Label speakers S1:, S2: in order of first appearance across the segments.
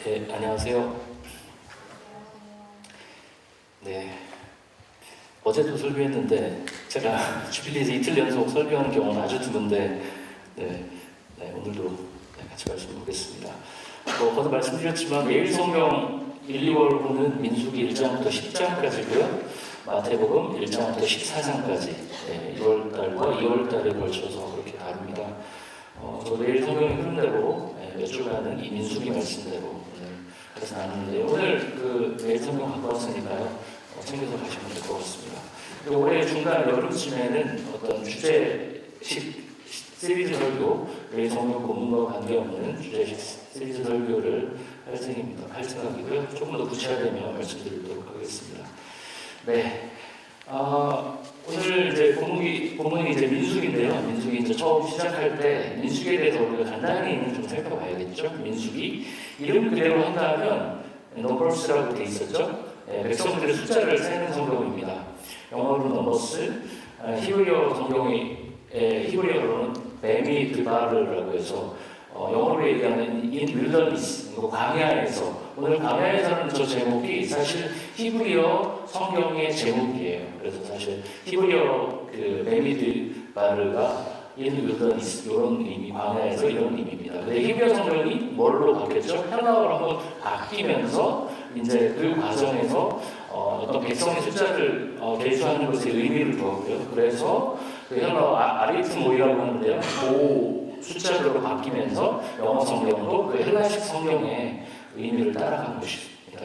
S1: 네, 안녕하세요. 네, 어제도 설교했는데 제가 주빌리에서 이틀 연속 설교하는 경우는 아주 드문데 오늘도 같이 말씀 보겠습니다. 거듭 말씀드렸지만 매일 성경 1, 2월 보는 민수기 1장부터 10장까지고요. 마태복음 1장부터 14장까지 1월달과 2월달에 걸쳐서 그렇게 다룹니다. 저 매일 성경의 흐름대로 몇 주간은 이 민수기 말씀대로 오늘 그래서 나누는데요. 오늘 매일 성경 갖고 왔으니까요. 챙겨서 가시면 될 것 같습니다. 올해 중간 여름쯤에는 어떤 주제식 시리즈 설교, 매일 성경 본문과 관계없는 주제식 시리즈 설교를 할 생각이고요. 조금 더 구체화되면 말씀드리도록 하겠습니다. 네. 오늘 이제 본문이 이제 민수기인데요. 민수기 이제 처음 시작할 때 민수기에 대해서 우리가 간단히 좀 살펴봐야겠죠. 민수기 이름 그대로 한다면 넘버스라고 돼 있었죠. 백성들의 숫자를 세는 성경입니다. 영어로 넘버스, 히브리어 성경이 히브리어로는 베미 드바르라고 해서 영어로 얘기하는 in wilderness, 광야에서. 오늘 광야에서는 저 제목이 사실 히브리어 성경의 제목이에요. 그래서 사실 히브리어 베미드바르가 in wilderness 이런 의미, 광야에서 이런 의미입니다. 근데 히브리어 성경이 뭘로 바뀌었죠? 헬라어로 한번 바뀌면서 이제 그 과정에서 어떤 백성의 숫자를 계수하는 것에 의미를 두었고요. 그래서 그 헬라어 아리트모이라고 하는데요. 그 숫자별로 바뀌면서 영어 성경도 그 헬라식 성경의 의미를 따라간 것입니다.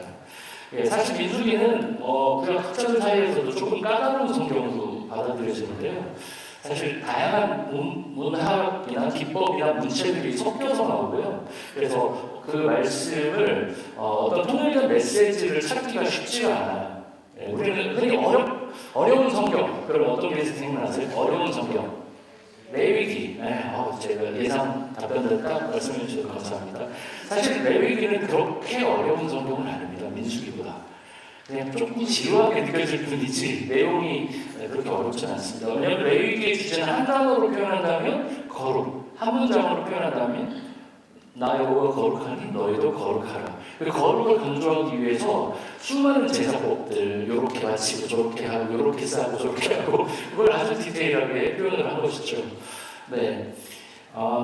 S1: 사실 민수기는 그냥 학자들 사이에서도 조금 까다로운 성경으로 받아들여지는데요. 사실 다양한 문학이나 기법이나 문체들이 섞여서 나오고요. 그래서 그 말씀을 어떤 통일된 메시지를 찾기가 쉽지가 않아요. 우리는 흔히 어려운 성경, 그럼 어떤 게 생각나세요? 어려운 성경. 레위기. 제가 예상 답변을 딱 말씀해 주셔서 감사합니다. 사실 레위기는 그렇게 어려운 성경은 아닙니다. 민수기보다. 그냥 조금 지루하게 느껴질 뿐이지 내용이 그렇게 어렵진 않습니다. 왜냐하면 레위기의 주제는 한 단어로 표현한다면 거룩, 한 문장으로 표현한다면 나 여호와 거룩하니 너희도 거룩하라. 그 거룩을 강조하기 위해서 수많은 제사법들 요렇게 바치고 저렇게 하고 요렇게 싸고 저렇게 하고 그걸 아주 디테일하게 표현을 한 것이죠. 네.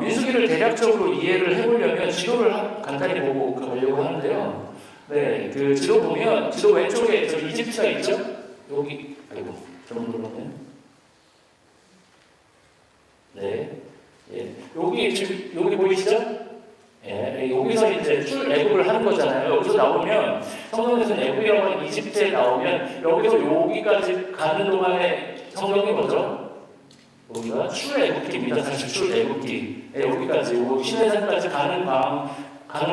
S1: 민수기를 대략적으로 이해를 해보려면 지도를 간단히 보고 가려고 하는데요. 네, 그 지도 보면 지도 왼쪽에 저 이집트가 있죠? 여기 잘못 눌렀네. 네, 여기 보이시죠? 여기서 이제 출애굽을 하는 거잖아요. 여기서 나오면 성경에서는 애굽이라고 하는 이집트에 나오면 여기서 여기까지 가는 동안에 성경이 뭐죠? 여기가 출애굽기입니다. 사실 출애굽기. 여기까지 시내산까지 가는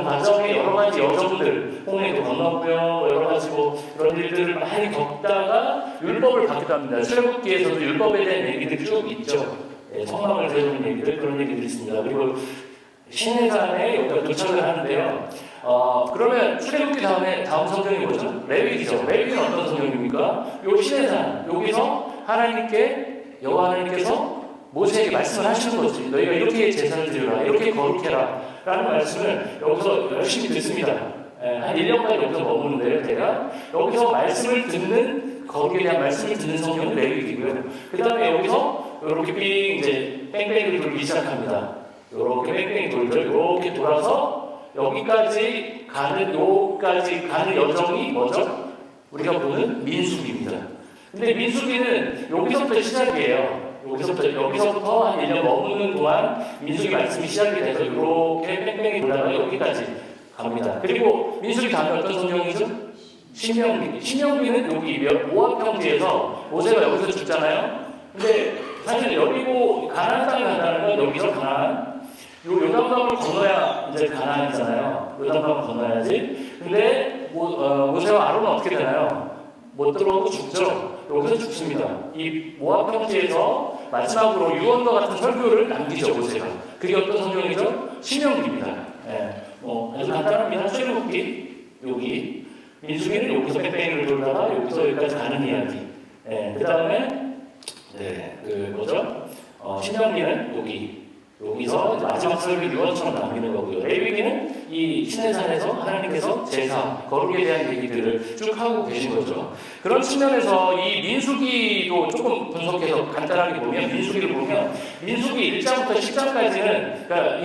S1: 과정에 여러 가지 여정들, 홍해도 건넜고요, 여러 가지 그런 일들을 많이 겪다가 율법을 받기도 합니다. 출애굽기에서도 율법에 대한 얘기들이 쭉 있죠. 성막을 세우는 얘기들, 그런 얘기들이 있습니다. 그리고 시내산에 여기가 도착을 하는데요. 그러면 출애굽기 다음 성경이 뭐죠? 레위기죠. 레위기는 어떤 성경입니까? 요 시내산, 여기서 여호와 하나님께서 모세에게 말씀을 하시는 거지. 너희가 이렇게 제사를 드려라, 이렇게 거룩해라 라는 말씀을 여기서 열심히 듣습니다. 한 1년간 여기서 머무는데요. 제가 여기서 거기에 대한 말씀을 듣는 성경은 레위기고요. 그 다음에 여기서 이렇게 이제 뺑뺑이를 돌기 시작합니다. 이렇게 뺑뺑이 돌죠. 이렇게 돌아서 여기까지 가는 여정이 뭐죠? 우리가 보는 민수기입니다. 근데 민수기는 여기서부터 시작이에요. 여기서부터 한 1년 머무는 동안 민수기 말씀이 시작이 돼서 이렇게 뺑뺑이 돌다가 여기까지 갑니다. 그리고 민수기 다음에 어떤 성경이죠? 신명기는 여기 모압 평지에서 모세가 여기서 죽잖아요. 근데 사실 여리고 가나안 땅에 간다는 건 여기서 가나안 요단강을 건너야 이제 가나안이잖아요. 요단강을 건너야지. 근데 모세와 아론은 어떻게 되나요? 못 들어오고 죽죠. 여기서 죽습니다. 이 모압 평지에서 마지막으로 유언과 같은 설교를 남기죠, 모세가. 그게 어떤 성경이죠? 신명기입니다. 아주 간단합니다. 출애굽기 여기, 민수기는 여기서 뺑뺑이를 돌다가 여기서 여기까지 가는 이야기. 그 다음에 신명기는 여기 여기서 이제 마지막 설교 유언처럼 남기는 거고요. 레위기는 이 시내산에서 하나님께서 제사, 거룩에 대한 얘기들을 쭉 하고 계신 거죠. 그런 측면에서 이 민수기도 조금 분석해서 간단하게 보면, 민수기를 보면 민수기 1장부터 10장까지는, 그러니까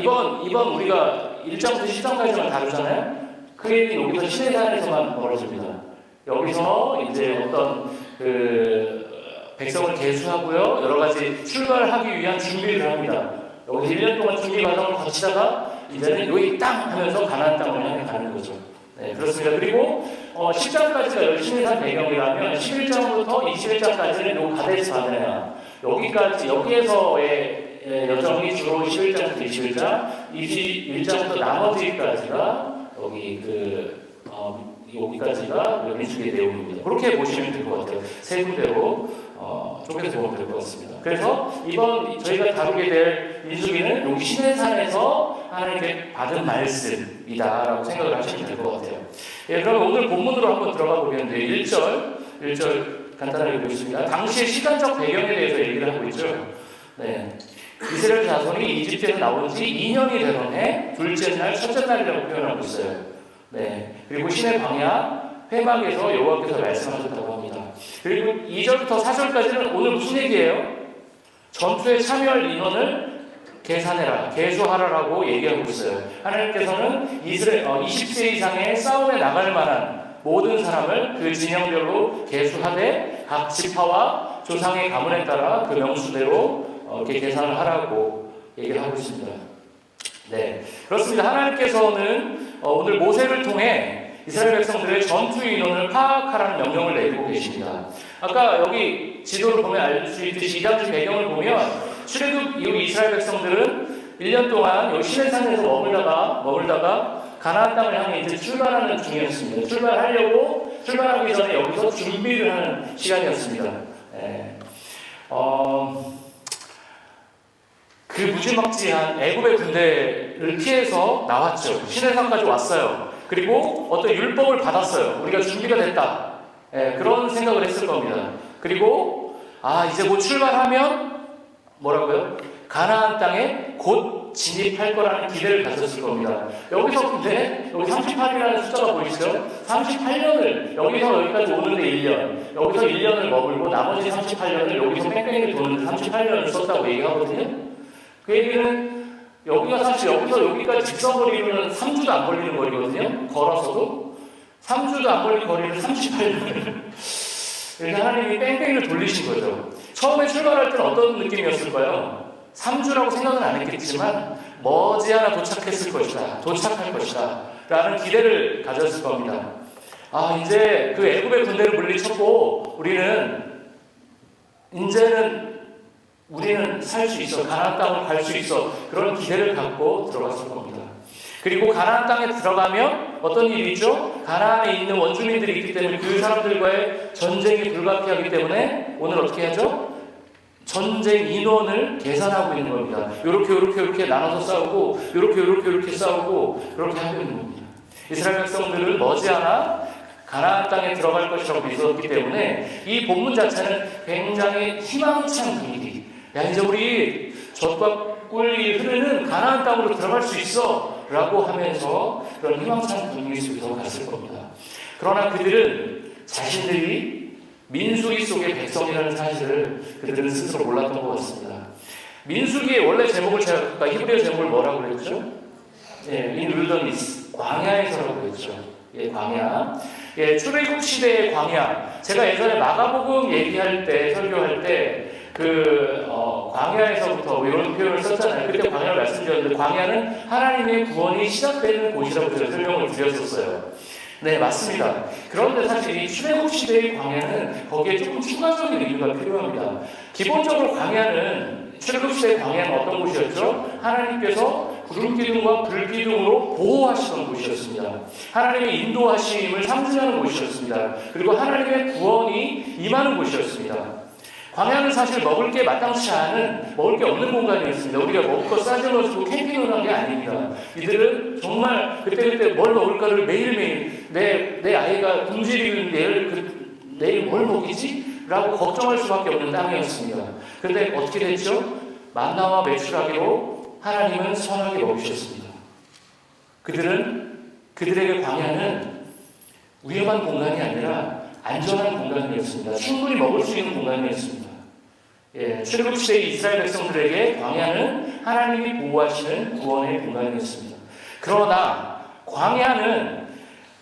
S1: 이번 우리가 1장부터 10장까지만 다루잖아요. 그 얘기는 여기서 시내산에서만 벌어집니다. 여기서 이제 어떤 백성을 계수하고요, 여러 가지 출발하기 위한 준비를 합니다. 여기서 1년 동안 준비 과정을 거치다가 이제는 여기 땅 하면서 가나안 땅을 향해 가는 거죠. 네, 그렇습니다. 그리고 10장까지가 열심히 산 배경이라면 11장부터 21장까지는 요 가데스 바네아, 여기에서의 여정이 주로 11장부터 21장, 21장부터 나머지까지가 여기까지가 민수기의 내용입니다. 그렇게 보시면 될 것 같아요. 세 군데로 쪼개서 보면 될 것 같습니다. 그래서 이번 저희가 다루게 될 민수기는 여기 시내산에서 하나님께 받은 말씀이다라고 생각을 하시면 될 것 같아요. 예, 그러면 오늘 본문으로 한번 들어가 보면 1절 간단하게 보겠습니다. 당시의 시간적 배경에 대해서 얘기를 하고 있죠. 네. 이스라엘 자손이 이집트에서 나온 지 2년이 되던 해 둘째 날, 첫째 날이라고 표현하고 있어요. 네. 그리고 시내 광야 회막에서 여호와께서 말씀하셨다고 합니다. 그리고 2절부터 4절까지는 오늘 무슨 얘기예요? 전투에 참여할 인원을 계산해라, 계수하라라고 얘기하고 있어요. 하나님께서는 20세 이상의 싸움에 나갈 만한 모든 사람을 그 진영별로 계수하되 각 지파와 조상의 가문에 따라 그 명수대로 이렇게 계산을 하라고 얘기를 하고 있습니다. 네, 그렇습니다. 하나님께서는 오늘 모세를 통해 이스라엘 백성들의 전투 인원을 파악하라는 명령을 내리고 계십니다. 아까 여기 지도를 보면 알 수 있듯이 이 당시 배경을 보면 출애굽 이후 이스라엘 백성들은 1년 동안 여기 시내산에서 머물다가 가나안 땅을 향해 이제 출발하는 중이었습니다. 출발하기 전에 여기서 준비를 하는 시간이었습니다. 네. 그 무지막지한 애굽의 군대를 피해서 나왔죠. 시내산까지 왔어요. 그리고 어떤 율법을 받았어요. 우리가 준비가 됐다. 그런 생각을 했을 겁니다. 그리고 이제 곧 출발하면 뭐라고요? 가나안 땅에 곧 진입할 거라는 기대를 가졌을 겁니다. 여기서 근데 여기 38이라는 숫자가 보이시죠? 38년을 여기서 여기까지 오는데 1년, 여기서 1년을 머물고 나머지 38년을 여기서 뺑뺑이를 도는데 38년을 썼다고 얘기하거든요. 그 얘기는 여기가 사실 여기서 여기까지 직선거리로는 3주도 안 걸리는 거리거든요. 걸어서도 3주도 안 걸리는 거리를 38년을 그래서 하나님이 뺑뺑이를 돌리신 거죠. 처음에 출발할 때는 어떤 느낌이었을까요? 3주라고 생각은 안 했겠지만 머지않아 도착할 것이다 라는 기대를 가졌을 겁니다. 이제 그 애굽의 군대를 물리쳤고 우리는 살 수 있어, 가나안 땅을 갈 수 있어, 그런 기대를 갖고 들어갔을 겁니다. 그리고 가나안 땅에 들어가면 어떤 일이 있죠? 가나안에 있는 원주민들이 있기 때문에 그 사람들과의 전쟁이 불가피하기 때문에 오늘 어떻게 하죠? 전쟁 인원을 계산하고 있는 겁니다. 요렇게 나눠서 싸우고 요렇게 싸우고 그렇게 하고 있는 겁니다. 이스라엘 백성들은 머지않아 가나안 땅에 들어갈 것이라고 믿었기 때문에 이 본문 자체는 굉장히 희망찬 분위기. 이제 우리 젖과 꿀이 흐르는 가나안 땅으로 들어갈 수 있어 라고 하면서 그런 희망찬 분위기 속에서 갔을 겁니다. 그러나 그들은 자신들이 민수기 속의 백성이라는 사실을 그들은 스스로 몰랐던 것 같습니다. 민수기의 원래 제목을 제가 히브리어 제목을 뭐라고 그랬죠? In wilderness, 광야에서라고 그랬죠. 광야. 출애굽 시대의 광야. 제가 예전에 마가복음 설교할 때 광야에서부터 이런 표현을 썼잖아요. 그때 광야를 말씀드렸는데 광야는 하나님의 구원이 시작되는 곳이라고 제가 설명을 드렸었어요. 네, 맞습니다. 그런데 사실 이 출애굽 시대의 광야는 거기에 조금 추가적인 의미가 필요합니다. 기본적으로 출애굽 시대의 광야는 어떤 곳이었죠? 하나님께서 구름 기둥과 불 기둥으로 보호하시던 곳이었습니다. 없는 인도하심을 상징하는 곳이었습니다. 그리고 하나님의 구원이 임하는 곳이었습니다. 광야는 사실 먹을 게 마땅치 않은, 먹을 게 없는 공간이었습니다. 우리가 먹을 거 싸져가지고 캠핑을 한 게 아닙니다. 이들은 정말 그때그때 뭘 먹을까를 매일매일 내 아이가 굶주리는데 내일 뭘 먹이지? 라고 걱정할 수밖에 없는 땅이었습니다. 그런데 어떻게 됐죠? 만나와 메추라기로 하나님은 선하게 먹이셨습니다. 그들에게 광야는 위험한 공간이 아니라 안전한 공간이었습니다. 충분히 먹을 수 있는 공간이었습니다. 출애굽 시대의 이스라엘 백성들에게 광야는 하나님이 보호하시는 구원의 공간이었습니다. 그러나 광야는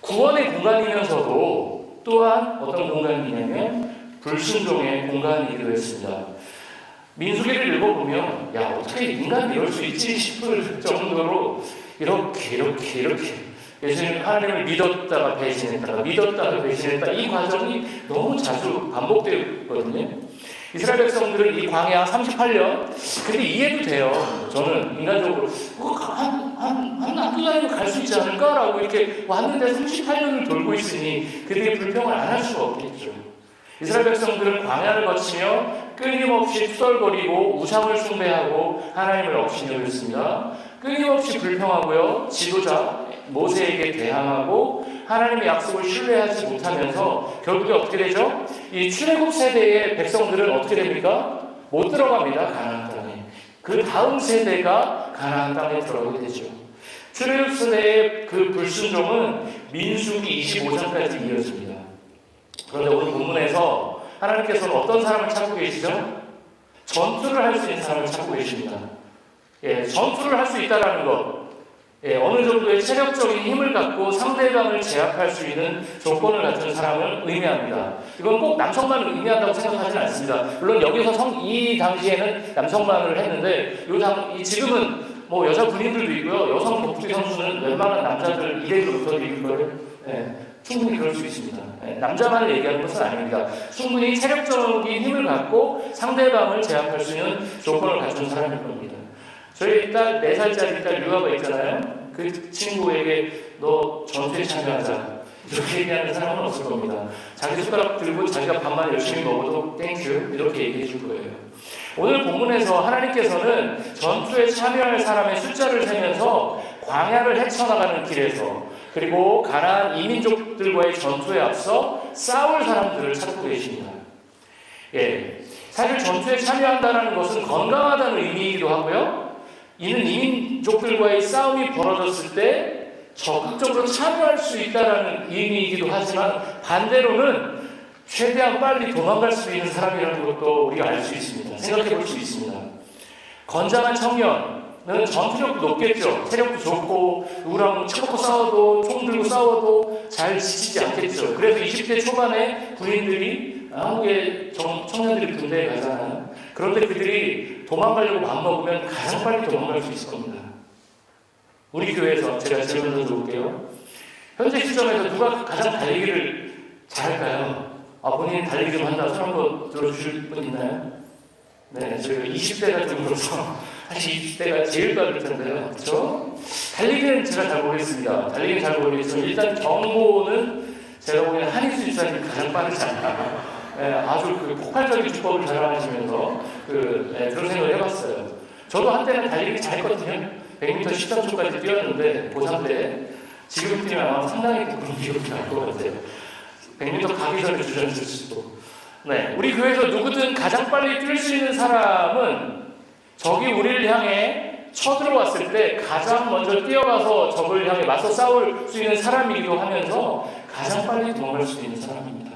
S1: 구원의 공간이면서도 또한 어떤 공간이냐면 불순종의 공간이기도 했습니다. 민수기를 읽어보면 어떻게 인간이 이럴 수 있지 싶을 정도로 이렇게 예수님 하나님을 믿었다가 배신했다 이 과정이 너무 자주 반복되거든요. 이스라엘 백성들은 이 광야 38년 근데 이해도 돼요. 저는 인간적으로 한두 달이면 갈 수 있지 않을까라고 이렇게 왔는데 38년을 돌고 있으니 그들이 불평을 안 할 수가 없겠죠. 이스라엘 백성들은 광야를 거치며 끊임없이 투덜거리고 우상을 숭배하고 하나님을 업신여겼습니다. 끊임없이 불평하고요. 지도자 모세에게 대항하고 하나님의 약속을 신뢰하지 못하면서 결국에 어떻게 되죠? 이 출애굽 세대의 백성들은 어떻게 됩니까? 못 들어갑니다. 가나안 땅에. 그 다음 세대가 가나안 땅에 들어가게 되죠. 출애굽 세대의 그 불순종은 민수기 25장까지 이어집니다. 그런데 오늘 본문에서 하나님께서는 어떤 사람을 찾고 계시죠? 전투를 할 수 있는 사람을 찾고 계십니다. 전투를 할 수 있다는 것, 어느 정도의 체력적인 힘을 갖고 상대방을 제압할 수 있는 조건을 갖춘 사람을 의미합니다. 이건 꼭 남성만을 의미한다고 생각하지는 않습니다. 물론 여기서 이 당시에는 남성만을 했는데 지금은 뭐 여자 군인들도 있고요. 여성 복부 선수는 웬만한 남자들 200으로부터 이길 거예요. 충분히 그럴 수 있습니다. 남자만을 얘기하는 것은 아닙니다. 충분히 체력적인 힘을 갖고 상대방을 제압할 수 있는 조건을 갖춘 사람일 겁니다. 저희 딸 4살짜리 딸 유아가 있잖아요. 그 친구에게 너 전투에 참여하자 이렇게 얘기하는 사람은 없을 겁니다. 자기 숟가락 들고 자기가 밥만 열심히 먹어도 땡큐 이렇게 얘기해 줄 거예요. 오늘 본문에서 하나님께서는 전투에 참여할 사람의 숫자를 세면서 광야를 헤쳐나가는 길에서 그리고 가나안 이민족들과의 전투에 앞서 싸울 사람들을 찾고 계십니다. 사실 전투에 참여한다는 것은 건강하다는 의미이기도 하고요. 이는 이민족들과의 싸움이 벌어졌을 때 적극적으로 참여할 수 있다는 의미이기도 하지만 반대로는 최대한 빨리 도망갈 수 있는 사람이라는 것도 우리가 알 수 있습니다. 생각해 볼 수 있습니다. 건장한 청년은 전투력도 높겠죠. 체력도 좋고 누구랑 쳐먹고 싸워도 총 들고 싸워도 잘 지치지 않겠죠. 그래서 20대 초반에 군인들이 한국의 청년들이 군대에 가잖아요. 그런데 그들이 도망가려고 마음먹으면 가장 빨리 도망갈 수 있을 겁니다. 우리 교회에서 제가 질문 던져볼게요. 현재 시점에서 누가 가장 달리기를 잘할까요? 본인이 달리기 좀 한다. 손 한번 들어주실 분 있나요? 네, 저희가 20대가 좀 사실 20대가 제일 빠를 텐데요. 그렇죠? 달리기는 제가 잘 모르겠습니다. 달리기는 잘 모르겠지만 일단 경보는 제가 보기에는 한희수 집사님이 가장 빠르지 않나. 아주 그 폭발적인 주법을 자랑하시면서 그런 생각을 해봤어요. 저도 한때는 달리기 잘했거든요. 100m 13초까지 뛰었는데 고3 때 지금 뛰면 아마 상당히 그런 기억이 날 것 같아요. 100m 가기 전에 주저앉을 수도. 우리 교회에서 누구든 가장 빨리 뛸 수 있는 사람은 적이 우리를 향해 쳐들어왔을 때 가장 먼저 뛰어가서 적을 향해 맞서 싸울 수 있는 사람이기도 하면서 가장 빨리 도망갈 수 있는 사람입니다.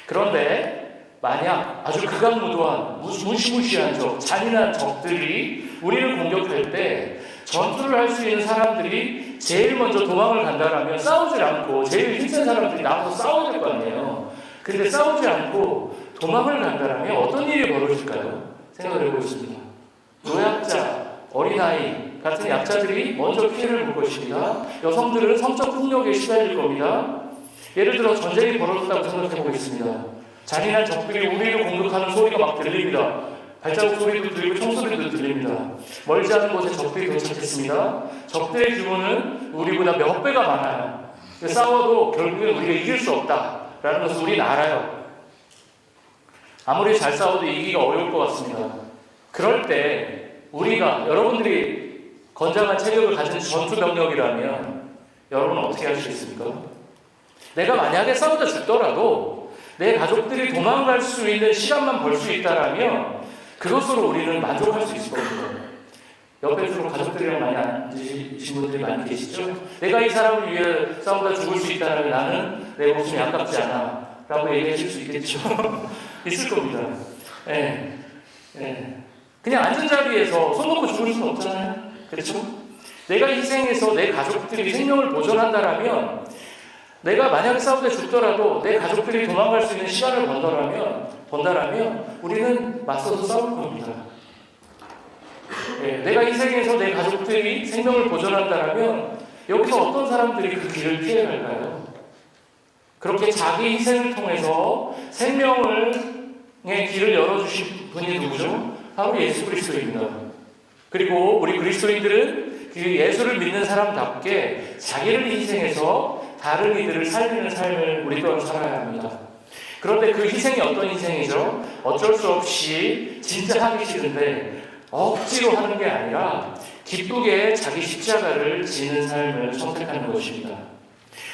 S1: 그런데 만약 아주 극악무도한 무시무시한 적, 잔인한 적들이 우리를 공격할 때 전투를 할 수 있는 사람들이 제일 먼저 도망을 간다라면 싸우지 않고 제일 힘센 사람들이 나와서 싸워야 될 거 아니에요. 그런데 싸우지 않고 도망을 간다라면 어떤 일이 벌어질까요? 생각을 해보겠습니다. 노약자, 어린아이 같은 약자들이 먼저 피해를 볼 것입니다. 여성들은 성적 폭력에 시달릴 겁니다. 예를 들어 전쟁이 벌어졌다고 생각해 보겠습니다. 잔인한 적들이 우리를 공격하는 소리가 막 들립니다. 발자국 소리도 들리고 총소리도 들립니다. 멀지 않은 곳에 적들이 도착했습니다. 적들의 규모는 우리보다 몇 배가 많아요. 싸워도 결국엔 우리가 이길 수 없다라는 것을 우리는 알아요. 아무리 잘 싸워도 이기기가 어려울 것 같습니다. 그럴 때 우리가 여러분들이 건장한 체력을 가진 전투 병력이라면 여러분은 어떻게 할 수 있습니까? 내가 만약에 싸우다 죽더라도 내 가족들이 도망갈 수 있는 시간만 벌 수 있다라면 그것으로 우리는 만족할 수 있을 겁니다. 옆에 주로 가족들이랑 많이 앉으신 분들이 많이 계시죠? 내가 이 사람을 위해 싸우다 죽을 수 있다면 나는 내 목숨이 아깝지 않아 라고 얘기하실 수 있겠죠. 있을 겁니다. 예. 예. 그냥 앉은 자리에서 손 놓고 죽을 수는 없잖아요. 그렇죠? 내가 희생해서 내 가족들이 생명을 보존한다라면, 내가 만약에 싸우다 죽더라도 내 가족들이 도망갈 수 있는 시간을 번다라면 우리는 맞서서 싸울 겁니다. 예, 내가 희생해서 내 가족들이 생명을 보존한다라면 여기서 어떤 사람들이 그 길을 피해갈까요? 그렇게 자기 희생을 통해서 생명의 길을 열어주신 분이 누구죠? 바로 예수 그리스도입니다. 그리고 우리 그리스도인들은 그 예수를 믿는 사람답게 자기를 희생해서 다른 이들을 살리는 삶을 우리 또한 살아야 합니다. 그런데 그 희생이 어떤 희생이죠? 어쩔 수 없이 진짜 하기 싫은데 억지로 하는 게 아니라 기쁘게 자기 십자가를 지는 삶을 선택하는 것입니다.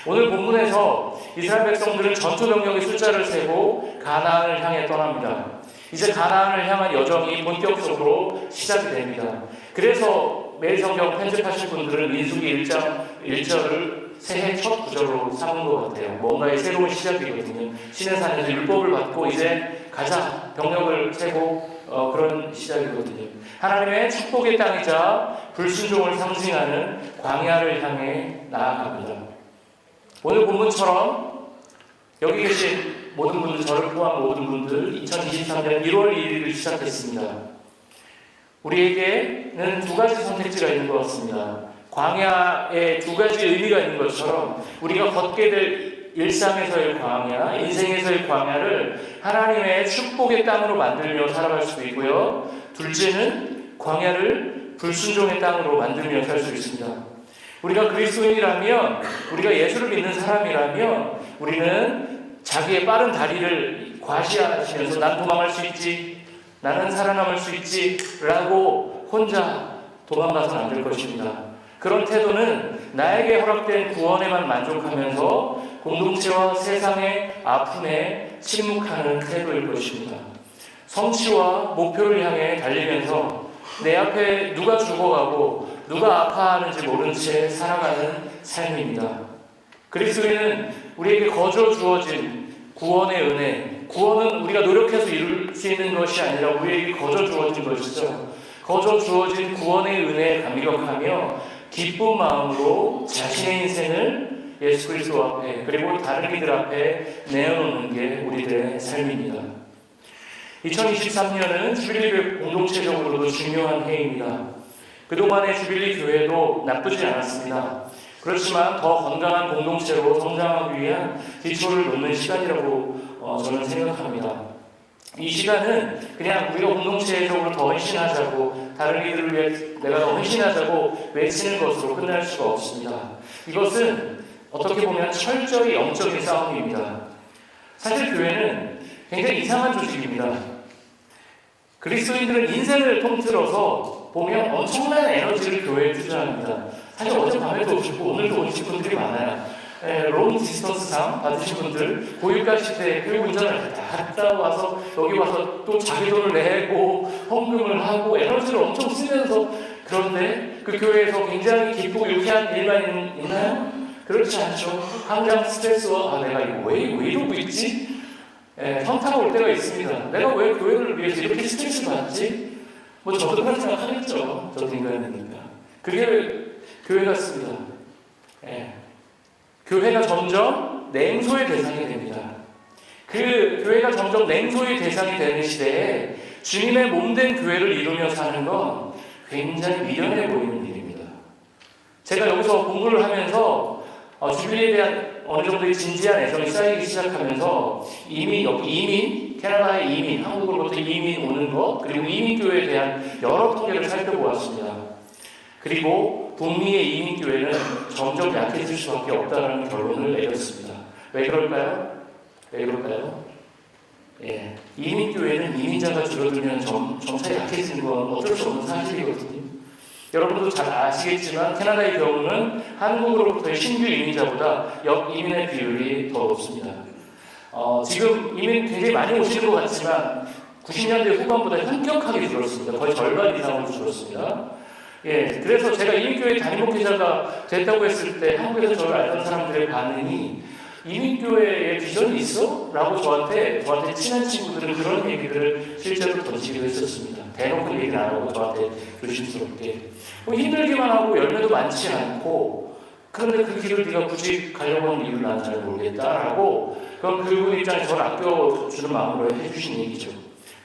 S1: 오늘 본문에서 이스라엘 백성들은 전투 병력의 숫자를 세고 가나안을 향해 떠납니다. 이제 가나안을 향한 여정이 본격적으로 시작이 됩니다. 그래서 매일 성경 편집하실 분들은 민수기 1장 1절을 새해 첫 구절로 삼은 것 같아요. 뭔가의 새로운 시작이거든요. 시내산에서 율법을 받고 이제 가자, 병력을 세고 그런 시작이거든요. 하나님의 축복의 땅이자 불순종을 상징하는 광야를 향해 나아갑니다. 오늘 본문처럼 여기 계신 모든 분들, 저를 포함한 모든 분들 2023년 1월 1일을 시작했습니다. 우리에게는 두 가지 선택지가 있는 것 같습니다. 광야에 두 가지 의미가 있는 것처럼 우리가 걷게 될 일상에서의 광야, 인생에서의 광야를 하나님의 축복의 땅으로 만들며 살아갈 수도 있고요. 둘째는 광야를 불순종의 땅으로 만들며 살 수 있습니다. 우리가 그리스도인이라면, 우리가 예수를 믿는 사람이라면 우리는 자기의 빠른 다리를 과시하시면서 난 도망갈 수 있지, 나는 살아남을 수 있지 라고 혼자 도망가서는 안 될 것입니다. 그런 태도는 나에게 허락된 구원에만 만족하면서 공동체와 세상의 아픔에 침묵하는 태도일 것입니다. 성취와 목표를 향해 달리면서 내 앞에 누가 죽어가고 누가 아파하는지 모른 채 살아가는 삶입니다. 그리스도인은 우리에게 거저 주어진 구원의 은혜, 구원은 우리가 노력해서 이룰 수 있는 것이 아니라 우리에게 거저 주어진 것이죠. 거저 주어진 구원의 은혜에 감격하며 기쁜 마음으로 자신의 인생을 예수 그리스도 앞에 그리고 다른 이들 앞에 내어놓는 게 우리들의 삶입니다. 2023년은 주빌리 교회 공동체적으로도 중요한 해입니다. 그동안의 주빌리 교회도 나쁘지 않았습니다. 그렇지만 더 건강한 공동체로 성장하기 위한 기초를 놓는 시간이라고 저는 생각합니다. 이 시간은 그냥 우리가 공동체적으로 더 헌신하자고, 다른 이들을 위해 내가 더 헌신하자고 외치는 것으로 끝날 수가 없습니다. 이것은 어떻게 보면 철저히 영적인 싸움입니다. 사실 교회는 굉장히 이상한 조직입니다. 그리스도인들은 인생을 통틀어서 보면 엄청난 에너지를 교회에 투자합니다. 사실 어젯밤에도 오시고 오늘도 오신 분들이 많아요. 롱 디스턴스상 받으신 분들, 고유가 시대에 교육 운전을 갔다 와서 여기 와서 또 자기 돈을 내고 헌금을 하고 에너지를 엄청 쓰면서, 그런데 그 교회에서 굉장히 기쁘고 유쾌한 일만 있나요? 그렇지 않죠. 항상 스트레스와 내가 이거 왜 이러고 있지? 현타가 올 때가 있습니다. 내가 왜 교회를 위해서 이렇게 스트레스 받지? 뭐 저도 그런 생각 하겠죠. 저도 인간이니까. 그게 교회 같습니다. 교회가 점점 냉소의 대상이 됩니다. 그 교회가 점점 냉소의 대상이 되는 시대에 주님의 몸된 교회를 이루며 사는 건 굉장히 미련해 보이는 일입니다. 제가 여기서 공부를 하면서 주빌리에 대한 어느 정도의 진지한 애정이 쌓이기 시작하면서 캐나다의 이민, 한국으로부터 이민 오는 것, 그리고 이민교회에 대한 여러 통계를 살펴보았습니다. 그리고 북미의 이민교회는 점점 약해질 수밖에 없다는 결론을 내렸습니다. 왜 그럴까요? 이민교회는 이민자가 줄어들면 점차 약해지는 건 어쩔 수 없는 사실이거든요. 여러분도 잘 아시겠지만 캐나다의 경우는 한국으로부터의 신규 이민자보다 역이민의 비율이 더 높습니다. 지금 이민 굉장히 많이 오시는 것 같지만 90년대 후반보다 현격하게 줄었습니다. 거의 절반 이상으로 줄었습니다. 예, 그래서 제가 이민교회 담임 목회자가 됐다고 했을 때 한국에서 저를 알던 사람들의 반응이 이민교회에 비전이 있어? 라고 저한테 친한 친구들은 그런 얘기들을 실제로 던지기도 했었습니다. 대놓고 얘기는 안 하고 저한테 조심스럽게 힘들기만 하고 열매도 많지 않고 그런데 그 길을 네가 굳이 가려고 하는 이유를 나는 잘 모르겠다라고 그럼 그분 입장에 저를 아껴주는 마음으로 해주신 얘기죠.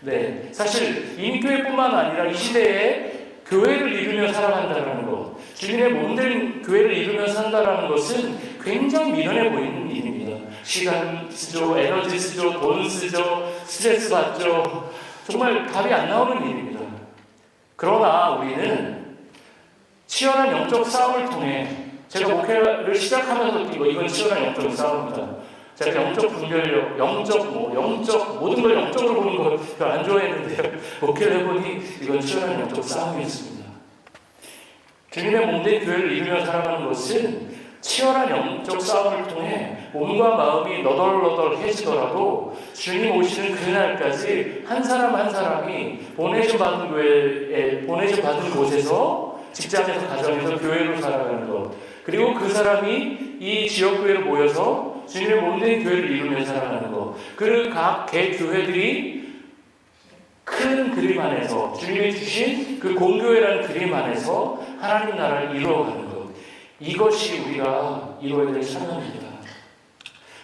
S1: 네, 사실 이민교회뿐만 아니라 이 시대에 교회를 이루며 살아간다는 것, 주님의 몸된 교회를 이루며 산다는 것은 굉장히 미련해 보이는 일입니다. 시간 쓰죠, 에너지 쓰죠, 돈 쓰죠, 스트레스 받죠. 정말 답이 안 나오는 일입니다. 그러나 우리는 치열한 영적 싸움을 통해 제가 목회를 시작하면서 이건 치열한 영적 싸움입니다. 제가 영적 분별력, 영적 모든 걸 영적으로 보는 걸 별로 안 좋아했는데요. 목회를 해보니 이건 치열한 영적 싸움이었습니다. 주님의 몸된 교회를 이루며 살아가는 것은 치열한 영적 싸움을 통해 몸과 마음이 너덜너덜해지더라도 주님 오시는 그날까지 한 사람 한 사람이 보내심 받은 교회에, 보내심 받은 곳에서, 직장에서, 가정에서 교회로 살아가는 것, 그리고 그 사람이 이 지역교회로 모여서 주님의 몸된 교회를 이루며 살아가는 것, 그 각 개 교회들이 큰 그림 안에서 주님이 주신 그 공교회라는 그림 안에서 하나님 나라를 이루어가는 것, 이것이 우리가 이루어야 될 사명입니다.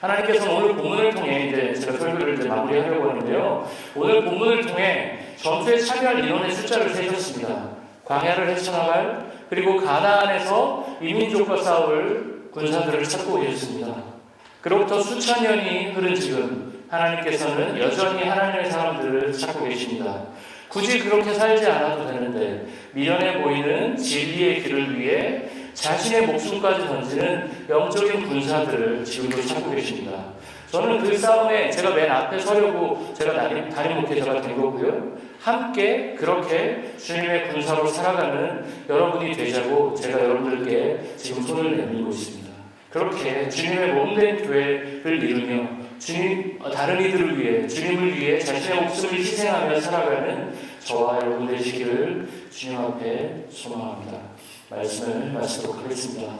S1: 하나님께서는 오늘 본문을 통해 이제 제가 설교를 이제 마무리하려고 하는데요. 오늘 본문을 통해 전투에 참여할 인원의 숫자를 세셨습니다. 광야를 헤쳐나갈, 그리고 가나안에서 이민족과 싸울 군사들을 찾고 계셨습니다. 그로부터 수천 년이 흐른 지금 하나님께서는 여전히 하나님의 사람들을 찾고 계십니다. 굳이 그렇게 살지 않아도 되는데 미련해 보이는 진리의 길을 위해 자신의 목숨까지 던지는 영적인 군사들을 지금도 찾고 계십니다. 저는 그 싸움에 제가 맨 앞에 서려고 제가 담임 목회자가 된 거고요. 함께 그렇게 주님의 군사로 살아가는 여러분이 되자고 제가 여러분들께 지금 손을 내밀고 있습니다. 그렇게 주님의 몸된 교회를 이루며 다른 이들을 위해, 주님을 위해 자신의 목숨을 희생하며 살아가는 저와 여러분 되시기를 주님 앞에 소망합니다. 말씀을 마치도록 하겠습니다.